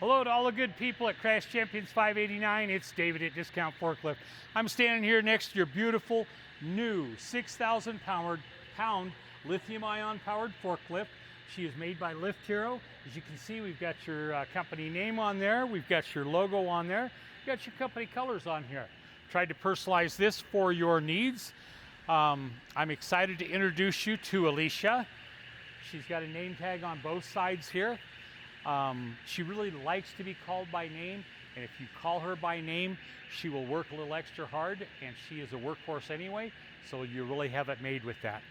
Hello to all the good people at Crash Champions 589. It's David at Discount Forklift. I'm standing here next to your beautiful new 6,000 pound lithium ion powered forklift. She is made by Lift Hero. As you can see, we've got your company name on there. We've got your logo on there. We've got your company colors on here. Tried to personalize this for your needs. I'm excited to introduce you to Alicia. She's got a name tag on both sides here. She really likes to be called by name, and if you call her by name, she will work a little extra hard, and she is a workhorse anyway, so you really have it made with that.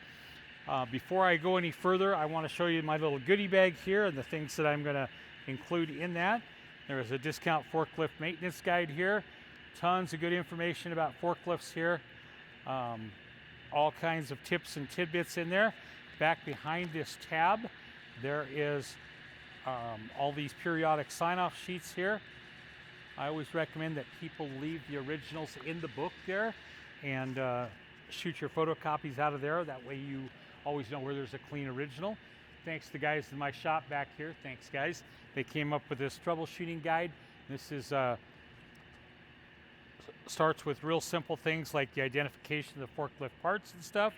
Before I go any further, I want to show you my little goodie bag here and the things that I'm going to include in that. There is a discount forklift maintenance guide here, tons of good information about forklifts here, all kinds of tips and tidbits in there. Back behind this tab, there is all these periodic sign-off sheets here. I always recommend that people leave the originals in the book there and shoot your photocopies out of there. That way you always know where there's a clean original. Thanks to the guys in my shop back here. Thanks, guys. They came up with this troubleshooting guide. This is starts with real simple things like the identification of the forklift parts and stuff.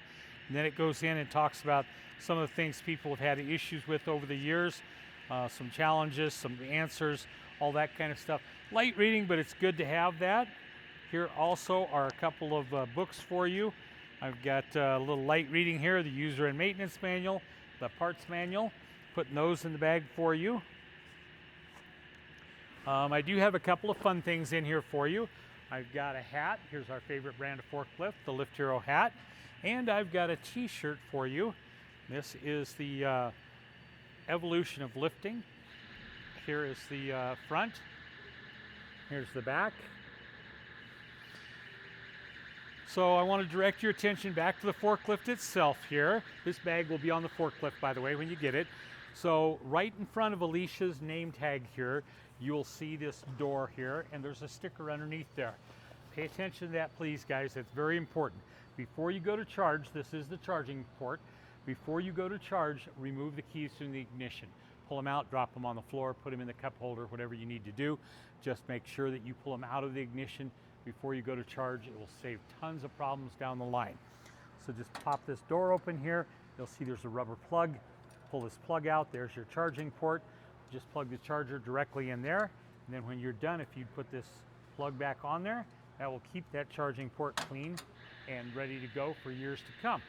And then it goes in and talks about some of the things people have had issues with over the years. Some challenges, some answers, all that kind of stuff. Light reading, but it's good to have that. Here also are a couple of books for you. I've got a little light reading here, the user and maintenance manual, the parts manual, putting those in the bag for you. I do have a couple of fun things in here for you. I've got a hat. Here's our favorite brand of forklift, the Lift Hero hat. And I've got a t-shirt for you. This is the evolution of lifting. Here is the front. Here's the back. So I want to direct your attention back to the forklift itself here. This bag will be on the forklift, by the way, when you get it. So right in front of Alicia's name tag here, you'll see this door here, and there's a sticker underneath there. Pay attention to that, please, guys. It's very important. Before you go to charge, this is the charging port. Before you go to charge, remove the keys from the ignition. Pull them out, drop them on the floor, put them in the cup holder, whatever you need to do. Just make sure that you pull them out of the ignition before you go to charge. It will save tons of problems down the line. So just pop this door open here. You'll see there's a rubber plug. Pull this plug out. There's your charging port. Just plug the charger directly in there. And then when you're done, if you put this plug back on there, that will keep that charging port clean and ready to go for years to come.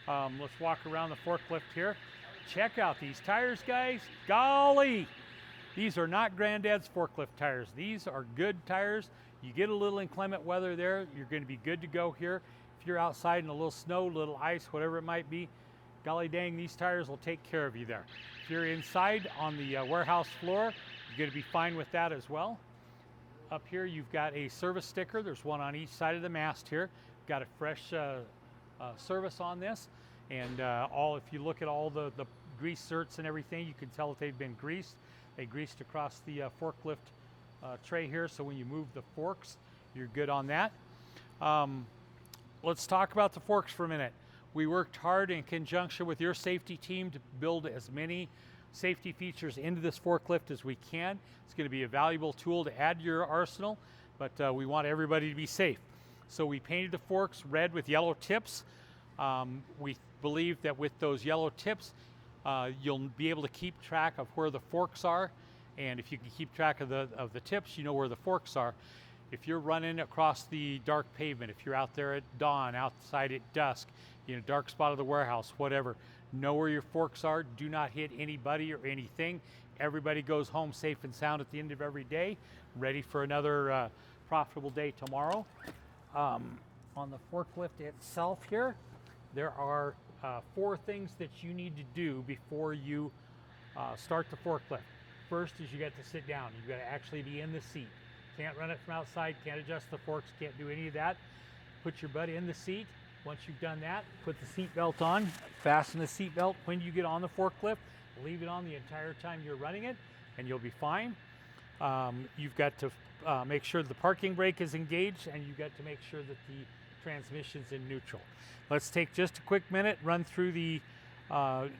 Let's walk around the forklift here. Check out these tires, guys. Golly, these are not Granddad's forklift tires. These are good tires. You get a little inclement weather there, you're going to be good to go here. If you're outside in a little snow, little ice, whatever it might be, golly dang, these tires will take care of you there. If you're inside on the warehouse floor, you're going to be fine with that as well. Up here, you've got a service sticker. There's one on each side of the mast here. Got a fresh service on this, and if you look at all the grease certs and everything, you can tell that they've been greased. They greased across the forklift tray here, so when you move the forks, you're good on that. Let's talk about the forks for a minute. We worked hard in conjunction with your safety team to build as many safety features into this forklift as we can. It's going to be a valuable tool to add to your arsenal, but we want everybody to be safe. So we painted the forks red with yellow tips. We believe that with those yellow tips, you'll be able to keep track of where the forks are. And if you can keep track of the tips, you know where the forks are. If you're running across the dark pavement, if you're out there at dawn, outside at dusk, in a dark spot of the warehouse, whatever, know where your forks are. Do not hit anybody or anything. Everybody goes home safe and sound at the end of every day, ready for another profitable day tomorrow. On the forklift itself here, there are 4 things that you need to do before you start the forklift. First is you got to sit down. You've got to actually be in the seat. Can't run it from outside, can't adjust the forks, can't do any of that. Put your butt in the seat. Once you've done that, put the seat belt on, fasten the seat belt when you get on the forklift, leave it on the entire time you're running it, and you'll be fine. You've got to make sure the parking brake is engaged, and you've got to make sure that the transmission's in neutral. Let's take just a quick minute, run through the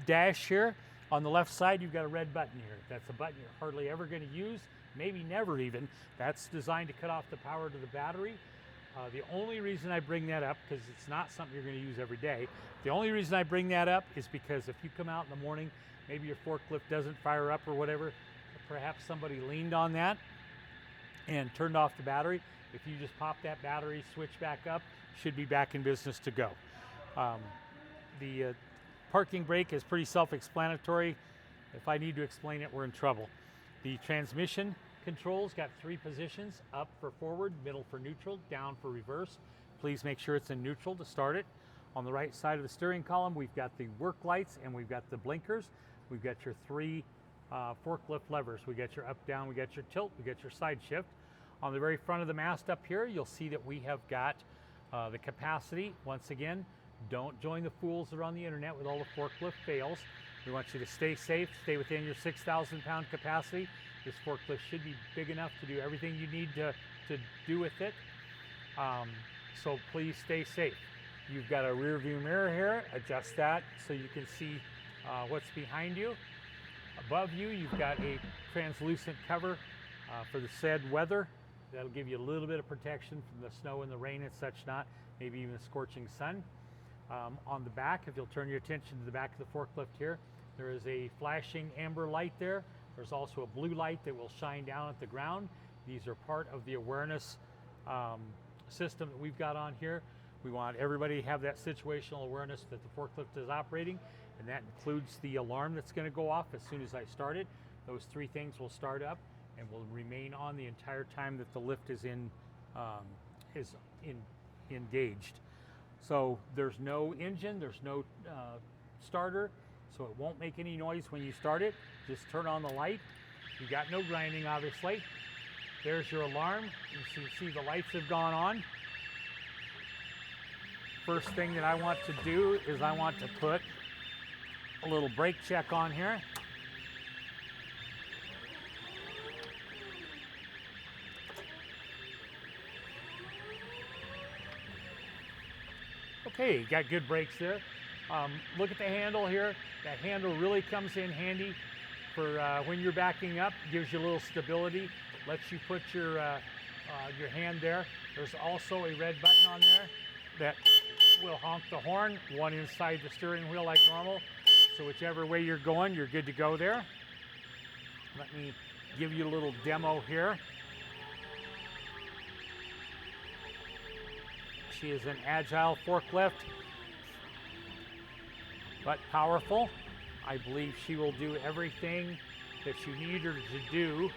dash here. On the left side, you've got a red button here. That's a button you're hardly ever going to use, maybe never even. That's designed to cut off the power to the battery. The only reason I bring that up, because it's not something you're going to use every day, the only reason I bring that up is because if you come out in the morning, maybe your forklift doesn't fire up or whatever, perhaps somebody leaned on that and turned off the battery. If you just pop that battery switch back up, should be back in business to go. The parking brake is pretty self-explanatory. If I need to explain it, we're in trouble. The transmission controls got 3 positions: up for forward, middle for neutral, down for reverse. Please make sure it's in neutral to start it. On the right side of the steering column, we've got the work lights and we've got the blinkers. We've got your 3 forklift levers. We got your up, down, we got your tilt, we got your side shift. On the very front of the mast up here, you'll see that we have got the capacity. Once again, don't join the fools that are on the internet with all the forklift fails. We want you to stay safe, stay within your 6,000 pound capacity. This forklift should be big enough to do everything you need to do with it. So please stay safe. You've got a rear view mirror here. Adjust that so you can see what's behind you. Above you, you've got a translucent cover for the said weather. That'll give you a little bit of protection from the snow and the rain and such not, maybe even the scorching sun. On the back, if you'll turn your attention to the back of the forklift here, there is a flashing amber light there. There's also a blue light that will shine down at the ground. These are part of the awareness system that we've got on here. We want everybody to have that situational awareness that the forklift is operating, and that includes the alarm that's going to go off as soon as I start it. Those 3 things will start up and will remain on the entire time that the lift is engaged. So there's no engine, there's no starter, so it won't make any noise when you start it. Just turn on the light. You got no grinding, obviously. There's your alarm. You see the lights have gone on. First thing that I want to do is I want to put a little brake check on here. Okay, got good brakes there. Look at the handle here. That handle really comes in handy for when you're backing up. Gives you a little stability. Lets you put your hand there. There's also a red button on there that will honk the horn. One inside the steering wheel like normal. So whichever way you're going, you're good to go there. Let me give you a little demo here. She is an agile forklift, but powerful. I believe she will do everything that you need her to do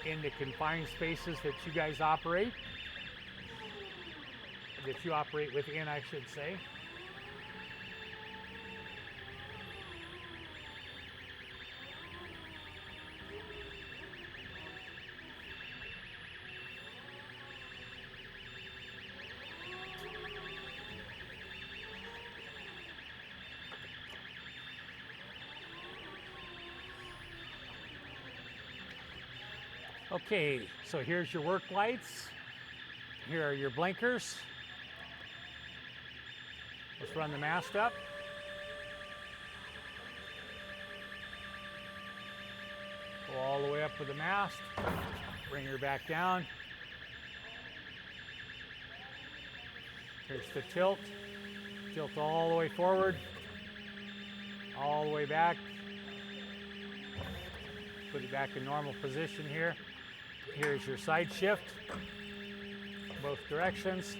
in the confined spaces that you guys operate, that you operate within, I should say. Okay, so here's your work lights. Here are your blinkers. Let's run the mast up. Go all the way up with the mast. Bring her back down. Here's the tilt. Tilt all the way forward. All the way back. Put it back in normal position here. Here's your side shift, both directions.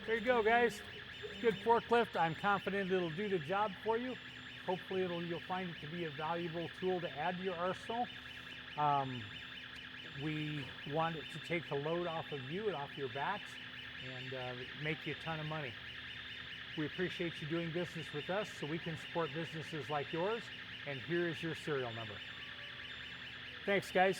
There you go, guys. Good forklift. I'm confident it'll do the job for you. Hopefully you'll find it to be a valuable tool to add to your arsenal. We want it to take the load off of you and off your backs and make you a ton of money. We appreciate you doing business with us so we can support businesses like yours. And here is your serial number. Thanks, guys.